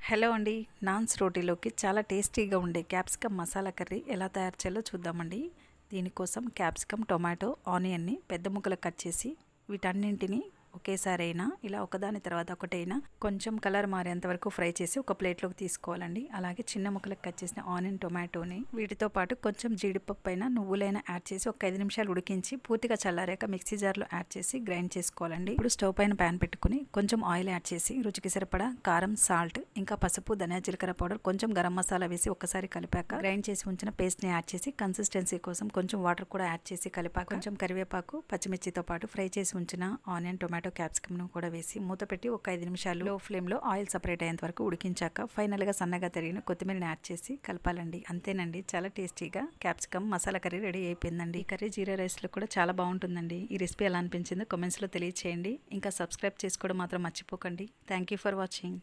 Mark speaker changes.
Speaker 1: Hello అండి. నాన్స్ రోటీలోకి చాలా టేస్టీగా ఉండే క్యాప్సికమ్ మసాలా కర్రీ ఎలా తయారు చేయాలో చూద్దామండి. దీనికోసం క్యాప్సికమ్, టొమాటో, ఆనియన్ని పెద్ద ముక్కలు కట్ చేసి వీటన్నింటిని ఒకేసారైనా ఇలా ఒకదాని తర్వాత ఒకటైనా కొంచెం కలర్ మారేంత వరకు ఫ్రై చేసి ఒక ప్లేట్లోకి తీసుకోవాలండి. అలాగే చిన్న ముక్కలకు కట్ చేసిన ఆనియన్, టొమాటోని వీటితో పాటు కొంచెం జీడిపప్పు అయినా నువ్వులైనా యాడ్ చేసి ఒక 5 నిమిషాలు ఉడికించి పూర్తిగా చల్లారాక మిక్సీ జార్లో యాడ్ చేసి గ్రైండ్ చేసుకోవాలండి. ఇప్పుడు స్టవ్ పైన ప్యాన్ పెట్టుకుని కొంచెం ఆయిల్ యాడ్ చేసి రుచికి సరిపడా కారం, సాల్ట్, ఇంకా పసుపు, ధనియా, జీలకర్ర పౌడర్, కొంచెం గరం మసాలా వేసి ఒకసారి కలిపాక గ్రైండ్ చేసి ఉంచిన పేస్ట్ని యాడ్ చేసి కన్సిస్టెన్సీ కోసం కొంచెం వాటర్ కూడా యాడ్ చేసి కలిపాక కొంచెం కరివేపాకు, పచ్చిమిర్చితో పాటు ఫ్రై చేసి ఉంచిన ఆనియన్, టొమాటో, క్యాప్సికమ్ను కూడా వేసి మూత పెట్టి ఒక 5 నిమిషాలు లో ఫ్లేమ్లో ఆయిల్ సపరేట్ అయ్యేంత వరకు ఉడికించాక ఫైనల్గా సన్నగా తరిగిన కొత్తిమీరని యాడ్ చేసి కలపాలండి. అంతేనండి, చాలా టేస్టీగా క్యాప్సికమ్ మసాలా కర్రీ రెడీ అయిపోయిందండి. ఈ కర్రీ జీరా రైస్లో కూడా చాలా బాగుంటుందండి. ఈ రెసిపీ ఎలా అనిపించిందో కామెంట్స్లో తెలియచేయండి. ఇంకా సబ్స్క్రైబ్ చేసుకోవడం మాత్రం మర్చిపోకండి. Thank you for watching.